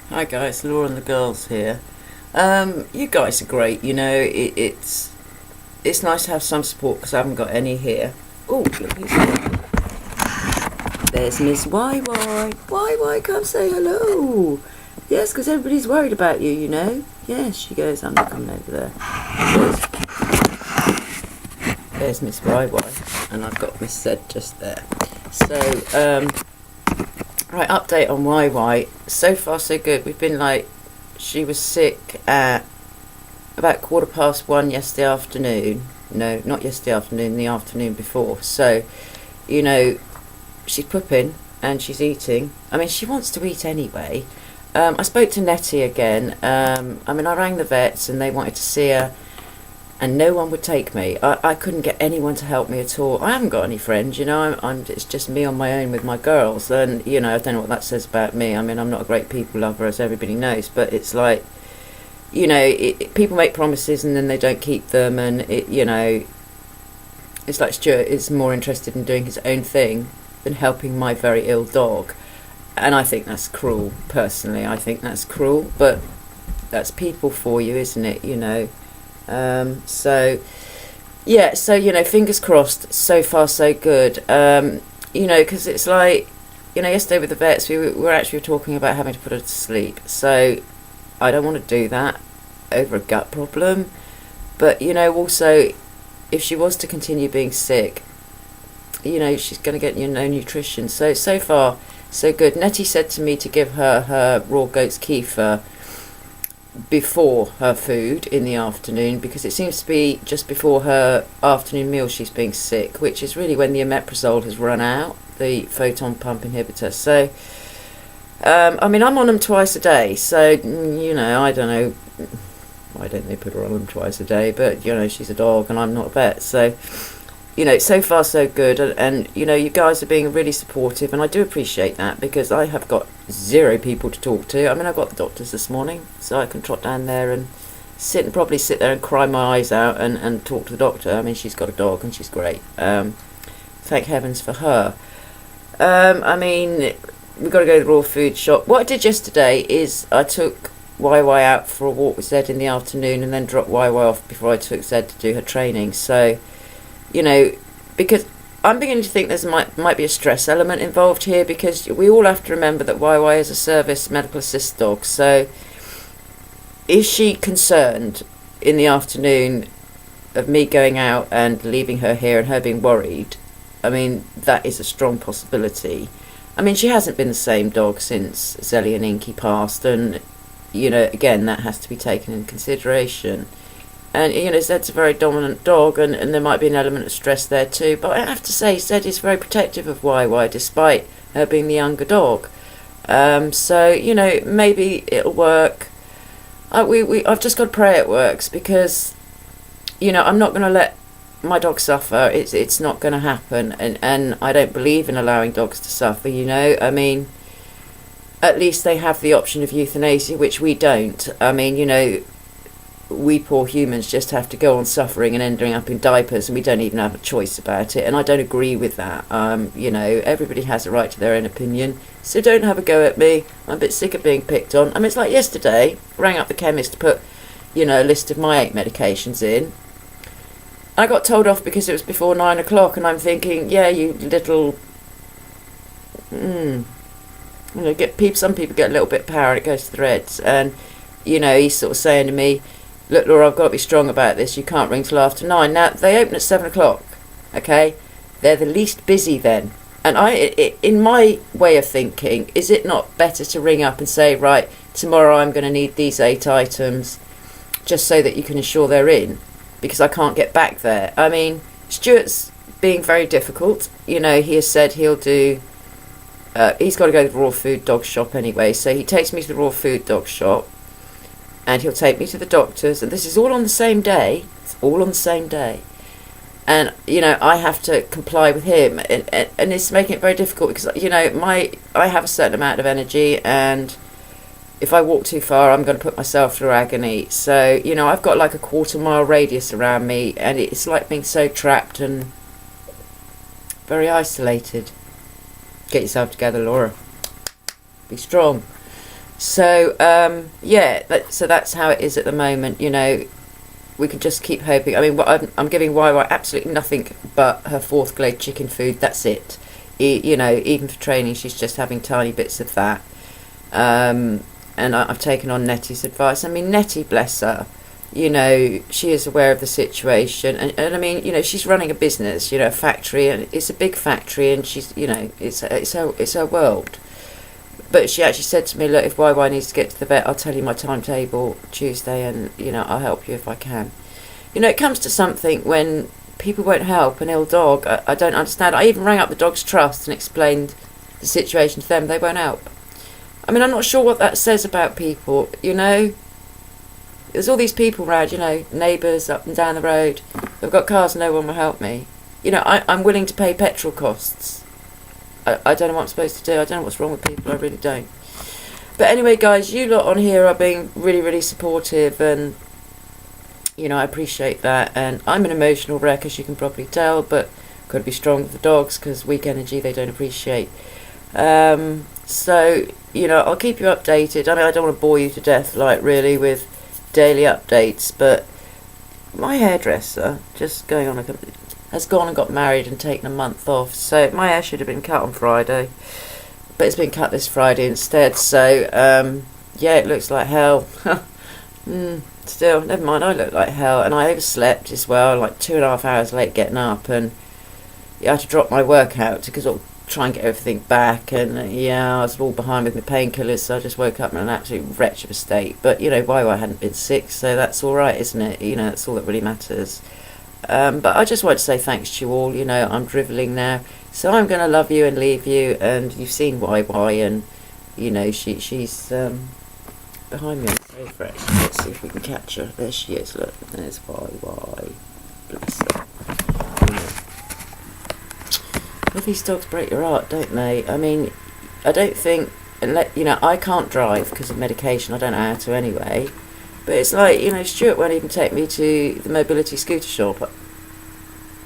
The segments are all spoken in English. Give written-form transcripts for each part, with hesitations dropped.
Hi guys, Laura and the girls here. You guys are great. It's nice to have some support because I haven't got any here. Oh, look who's here. There's Miss Y Y. Y Y, come say hello. Yes, because everybody's worried about you. Yes, she goes. I'm not coming over there. There's Miss Y Y, and I've got Miss Z just there. So, right, update on Y Y. So far, so good. We've been she was sick at about 1:15 yesterday afternoon. No, not yesterday afternoon, the afternoon before. So, she's pooping and she's eating. I mean, she wants to eat anyway. I spoke to Nettie again. I rang the vets and they wanted to see her, and no one would take me. I couldn't get anyone to help me at all. I haven't got any friends, it's just me on my own with my girls, and I don't know what that says about me. I'm not a great people lover, as everybody knows, but it's like, people make promises and then they don't keep them, and it's like Stuart is more interested in doing his own thing than helping my very ill dog, and I think that's cruel. Personally, I think that's cruel, but that's people for you, isn't it? Fingers crossed. So far, so good. Because it's like, yesterday with the vets, we were actually talking about having to put her to sleep. So I don't want to do that over a gut problem. But, also, if she was to continue being sick, she's going to get no nutrition. So far, so good. Nettie said to me to give her raw goat's kefir before her food in the afternoon, because it seems to be just before her afternoon meal she's being sick, which is really when the omeprazole has run out, the photon pump inhibitor. So I'm on them twice a day, so I don't know why don't they put her on them twice a day, but she's a dog and I'm not a vet, so so far so good, and you guys are being really supportive, and I do appreciate that, because I have got zero people to talk to. I got the doctors this morning, so I can trot down there and probably sit there and cry my eyes out and talk to the doctor. She's got a dog and she's great. Thank heavens for her. We've got to go to the raw food shop. What I did yesterday is I took YY out for a walk with Zed in the afternoon, and then dropped YY off before I took Zed to do her training. So because I'm beginning to think there might be a stress element involved here, because we all have to remember that YY is a service medical assist dog. So is she concerned in the afternoon of me going out and leaving her here and her being worried? That is a strong possibility. She hasn't been the same dog since Zelly and Inky passed, and again, that has to be taken in consideration. And Zed's a very dominant dog, and there might be an element of stress there too. But I have to say, Zed is very protective of YY, despite her being the younger dog. Maybe it'll work. I've just got to pray it works, because I'm not going to let my dog suffer. It's not going to happen, and I don't believe in allowing dogs to suffer. At least they have the option of euthanasia, which we don't. We poor humans just have to go on suffering and ending up in diapers, and we don't even have a choice about it, and I don't agree with that. Everybody has a right to their own opinion, so don't have a go at me. I'm a bit sick of being picked on. It's like yesterday, rang up the chemist to put a list of my 8 medications in. I got told off because it was before 9 o'clock, and I'm thinking, yeah, you little some people get a little bit of power and it goes to the reds. And he's sort of saying to me, look, Laura, I've got to be strong about this. You can't ring till after 9. Now, they open at 7 o'clock, okay? They're the least busy then. And in my way of thinking, is it not better to ring up and say, right, tomorrow I'm going to need these 8 items, just so that you can ensure they're in? Because I can't get back there. Stuart's being very difficult. He has said he'll do... he's got to go to the raw food dog shop anyway, so he takes me to the raw food dog shop, and he'll take me to the doctors, and this is all on the same day. It's all on the same day. And, I have to comply with him, and it's making it very difficult, because, I have a certain amount of energy, and if I walk too far, I'm going to put myself through agony. So, I've got like a 1/4 mile radius around me, and it's like being so trapped and very isolated. Get yourself together, Laura. Be strong. So so that's how it is at the moment. We can just keep hoping. I mean, I'm giving YY absolutely nothing but her fourth grade chicken food. That's it. Even for training, she's just having tiny bits of that. And I've taken on Nettie's advice. I mean, Nettie, bless her, she is aware of the situation, and I mean, she's running a business, a factory, and it's a big factory, and she's, it's her world. But she actually said to me, look, if YY needs to get to the vet, I'll tell you my timetable Tuesday, and I'll help you if I can. It comes to something when people won't help an ill dog. I don't understand. I even rang up the Dogs Trust and explained the situation to them. They won't help. I mean, I'm not sure what that says about people. There's all these people around, neighbours up and down the road. They've got cars, no one will help me. I'm willing to pay petrol costs. I don't know what I'm supposed to do. I don't know what's wrong with people. I really don't. But anyway, guys, you lot on here are being really, really supportive, and I appreciate that. And I'm an emotional wreck, as you can probably tell, but got to be strong with the dogs, because weak energy they don't appreciate. So I'll keep you updated. I mean, I don't want to bore you to death, really, with daily updates, but my hairdresser, just going on has gone and got married and taken a month off, so my hair should have been cut on Friday, but it's been cut this Friday instead. So it looks like hell. Still, never mind, I look like hell, and I overslept as well, like 2.5 hours late getting up, and I had to drop my workout because I'll try and get everything back, and I was all behind with my painkillers, so I just woke up in an absolute wretch of a state. But YY hadn't been sick, so that's all right, isn't it? That's all that really matters. But I just want to say thanks to you all. I'm drivelling now, so I'm going to love you and leave you, and you've seen YY, and she's behind me on the sofa, actually. Let's see if we can catch her. There she is, look, there's YY, bless her. Well, these dogs break your heart, don't they? I mean, I don't think, I can't drive because of medication. I don't know how to anyway. But it's like, Stuart won't even take me to the mobility scooter shop.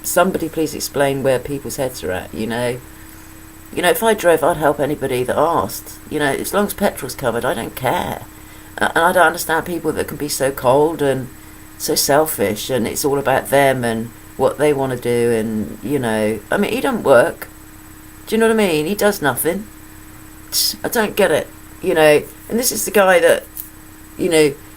Somebody please explain where people's heads are at, if I drove, I'd help anybody that asked. As long as petrol's covered, I don't care. And I don't understand people that can be so cold and so selfish, and it's all about them and what they want to do, and I mean, he doesn't work. Do you know what I mean? He does nothing. I don't get it. And this is the guy that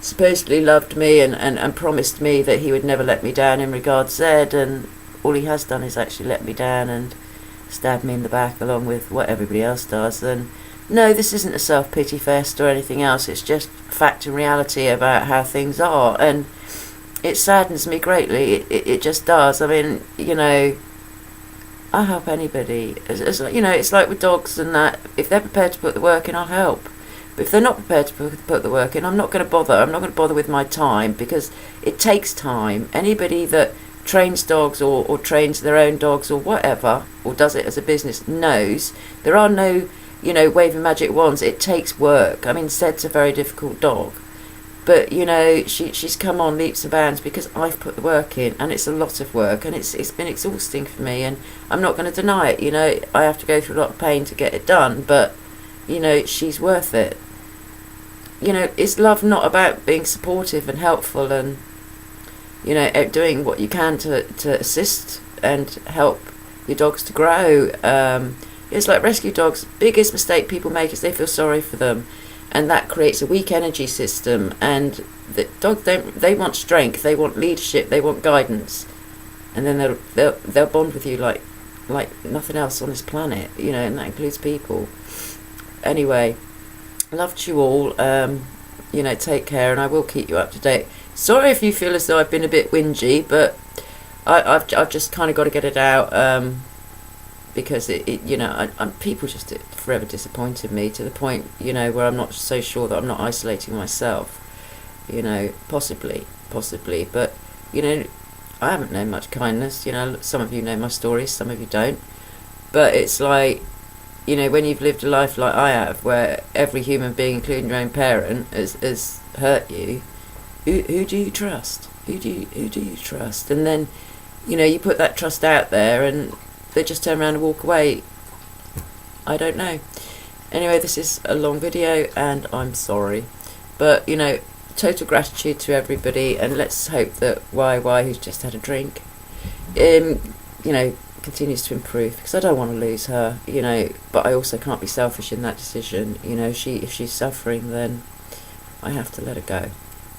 supposedly loved me and promised me that he would never let me down in regards Zed, and all he has done is actually let me down and stab me in the back along with what everybody else does. And no, this isn't a self-pity fest or anything else. It's just fact and reality about how things are, and it saddens me greatly. It just does. I mean, I'll help anybody. It's like with dogs and that. If they're prepared to put the work in, I'll help. But if they're not prepared to put the work in, I'm not going to bother. I'm not going to bother with my time, because it takes time. Anybody that trains dogs or trains their own dogs or whatever, or does it as a business, knows there are no, waving magic wands. It takes work. I mean, Zed's a very difficult dog. But, she's come on leaps and bounds because I've put the work in, and it's a lot of work, and it's been exhausting for me, and I'm not going to deny it. I have to go through a lot of pain to get it done, but, she's worth it. Is love not about being supportive and helpful and, doing what you can to assist and help your dogs to grow? It's like rescue dogs. Biggest mistake people make is they feel sorry for them. And that creates a weak energy system, and the dogs they want strength, they want leadership, they want guidance, and then they'll bond with you like nothing else on this planet, and that includes people. Anyway, love to you all. Take care, and I will keep you up to date. Sorry if you feel as though I've been a bit whingy, but I've just kind of got to get it out. Because people just forever disappointed me to the point, where I'm not so sure that I'm not isolating myself, possibly, but, I haven't known much kindness. Some of you know my stories, some of you don't, but it's like, when you've lived a life like I have, where every human being, including your own parent, has hurt you, who do you trust? Who do you trust? And then, you put that trust out there, and they just turn around and walk away. I don't know. Anyway, this is a long video and I'm sorry, but you know, total gratitude to everybody, and let's hope that YY, who's just had a drink, you know, continues to improve, because I don't want to lose her, you know, but I also can't be selfish in that decision. You know, if she's suffering, then I have to let her go,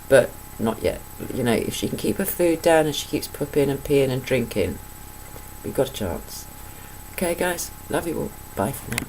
but not yet. You know, if she can keep her food down and she keeps pooping and peeing and drinking, we've got a chance. Okay guys, love you all, bye for now.